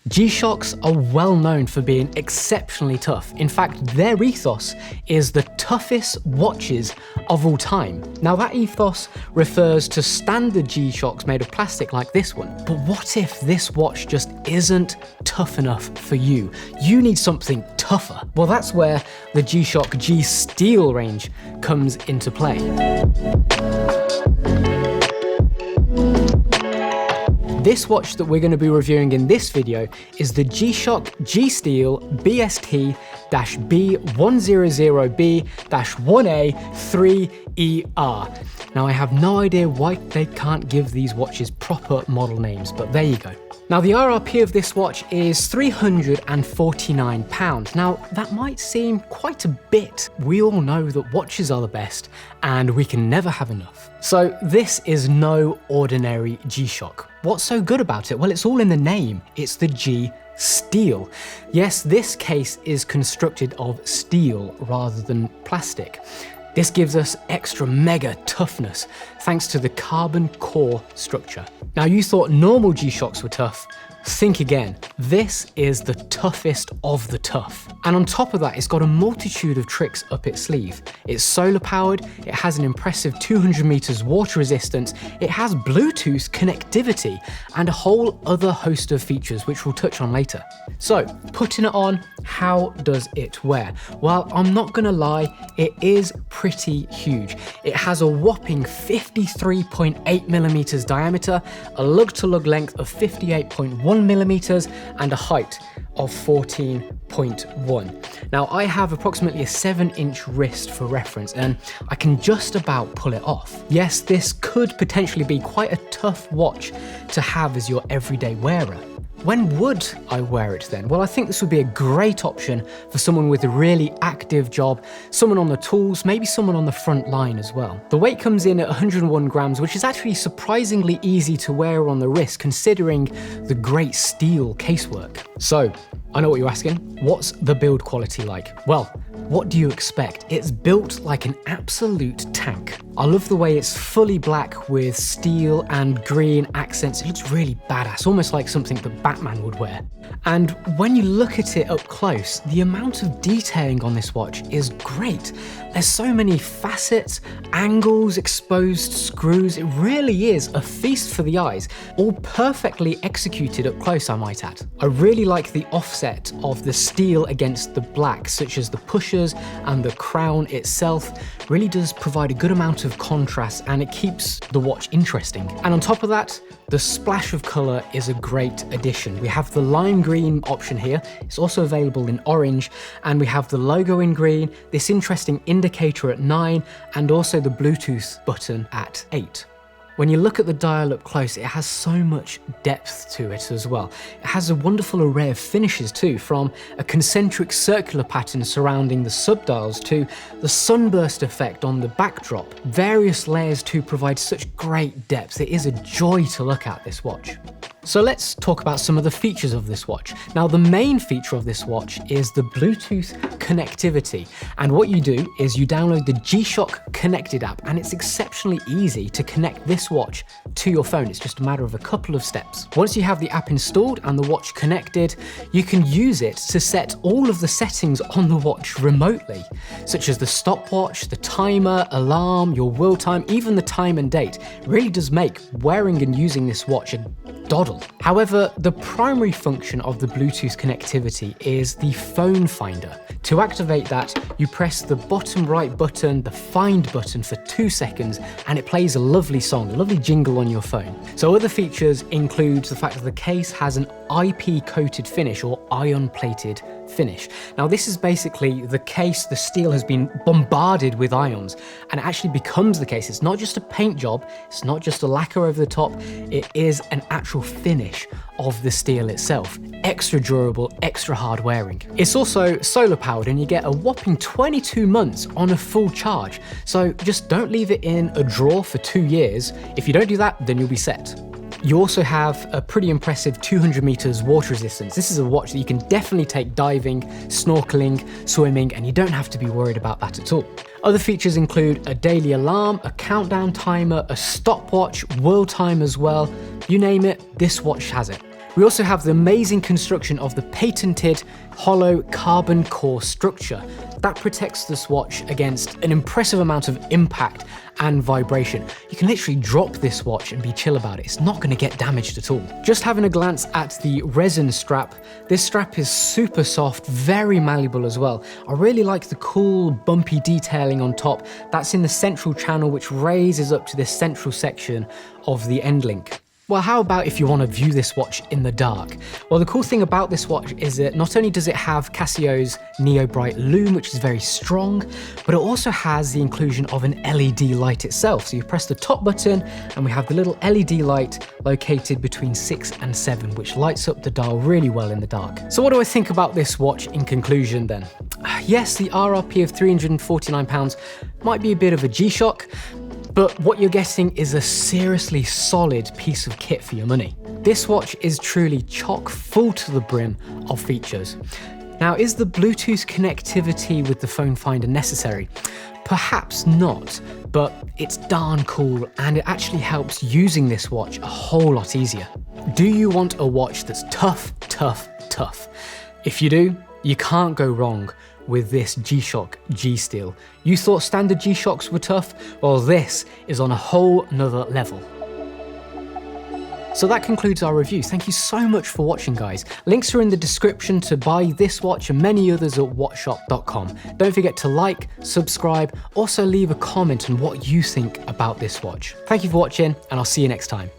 G-SHOCKs are well known for being exceptionally tough. In fact, their ethos is the toughest watches of all time. Now that ethos refers to standard G-SHOCKs made of plastic like this one. But what if this watch just isn't tough enough for you? You need something tougher. Well, that's where the G-SHOCK G-STEEL range comes into play. This watch that we're going to be reviewing in this video is the G-SHOCK G-STEEL GST-B100B-1A3ER. Now I have no idea why they can't give these watches proper model names, but there you go. Now the RRP of this watch is £349. Now that might seem quite a bit. We all know that watches are the best and we can never have enough. So this is no ordinary G-SHOCK. What's so good about it? Well, it's all in the name. It's the G-STEEL. Yes, this case is constructed of steel rather than plastic. This gives us extra mega toughness thanks to the carbon core structure. Now you thought normal G-SHOCKs were tough. Think again. This is the toughest of the tough. And on top of that, it's got a multitude of tricks up its sleeve. It's solar powered, it has an impressive 200 meters water resistance, it has Bluetooth connectivity, and a whole other host of features which we'll touch on later. So, putting it on, how does it wear? Well, I'm not gonna lie, it is pretty huge. It has a whopping 53.8 millimeters diameter, a lug-to-lug length of 58.1 millimeters, and a height of 14.1. Now I have approximately a 7-inch wrist for reference, and I can just about pull it off. Yes, this could potentially be quite a tough watch to have as your everyday wearer. When would I wear it then? Well, I think this would be a great option for someone with a really active job, someone on the tools, maybe someone on the front line as well. The weight comes in at 101 grams, which is actually surprisingly easy to wear on the wrist considering the great steel casework. So, I know what you're asking. What's the build quality like? Well, what do you expect? It's built like an absolute tank. I love the way it's fully black with steel and green accents. It looks really badass, almost like something that Batman would wear. And when you look at it up close, the amount of detailing on this watch is great. There's so many facets, angles, exposed screws. It really is a feast for the eyes, all perfectly executed up close, I might add. I really like the offset of the steel against the black, such as the pushers and the crown itself. Really does provide a good amount of contrast, and it keeps the watch interesting. And on top of that, the splash of colour is a great addition. We have the lime green option here. It's also available in orange, and we have the logo in green, this interesting indicator at 9, and also the Bluetooth button at 8. When you look at the dial up close, it has so much depth to it as well. It has a wonderful array of finishes too, from a concentric circular pattern surrounding the subdials to the sunburst effect on the backdrop. Various layers to provide such great depth. It is a joy to look at, this watch. So let's talk about some of the features of this watch. Now the main feature of this watch is the Bluetooth connectivity. And what you do is you download the G-SHOCK Connected app, and it's exceptionally easy to connect this watch to your phone. It's just a matter of a couple of steps. Once you have the app installed and the watch connected, you can use it to set all of the settings on the watch remotely, such as the stopwatch, the timer, alarm, your wheel time, even the time and date. It really does make wearing and using this watch a doddle. However, the primary function of the Bluetooth connectivity is the phone finder. To activate that, you press the bottom right button, the find button, for 2 seconds, and it plays a lovely song, a lovely jingle on your phone. So other features include the fact that the case has an IP coated finish, or ion plated finish. Now this is basically the case, the steel has been bombarded with ions, and it actually becomes the case. It's not just a paint job, it's not just a lacquer over the top, it is an actual finish of the steel itself. Extra durable, extra hard wearing. It's also solar powered, and you get a whopping 22 months on a full charge. So just don't leave it in a drawer for 2 years. If you don't do that, then you'll be set. You also have a pretty impressive 200 meters water resistance. This is a watch that you can definitely take diving, snorkeling, swimming, and you don't have to be worried about that at all. Other features include a daily alarm, a countdown timer, a stopwatch, world time as well. You name it, this watch has it. We also have the amazing construction of the patented hollow carbon core structure. That protects this watch against an impressive amount of impact and vibration. You can literally drop this watch and be chill about it. It's not going to get damaged at all. Just having a glance at the resin strap, this strap is super soft, very malleable as well. I really like the cool bumpy detailing on top. That's in the central channel, which raises up to this central section of the end link. Well, how about if you want to view this watch in the dark? Well, the cool thing about this watch is that not only does it have Casio's Neo Bright Lume, which is very strong, but it also has the inclusion of an LED light itself. So you press the top button and we have the little LED light located between 6 and 7, which lights up the dial really well in the dark. So what do I think about this watch in conclusion then? Yes, the RRP of £349 might be a bit of a G-SHOCK, but what you're getting is a seriously solid piece of kit for your money. This watch is truly chock full to the brim of features. Now, is the Bluetooth connectivity with the phone finder necessary? Perhaps not, but it's darn cool and it actually helps using this watch a whole lot easier. Do you want a watch that's tough, tough, tough? If you do, you can't go wrong with this G-SHOCK G-STEEL. You thought standard G-SHOCKs were tough? Well, this is on a whole nother level. So that concludes our review. Thank you so much for watching, guys. Links are in the description to buy this watch and many others at WatchShop.com. Don't forget to like, subscribe, also leave a comment on what you think about this watch. Thank you for watching, and I'll see you next time.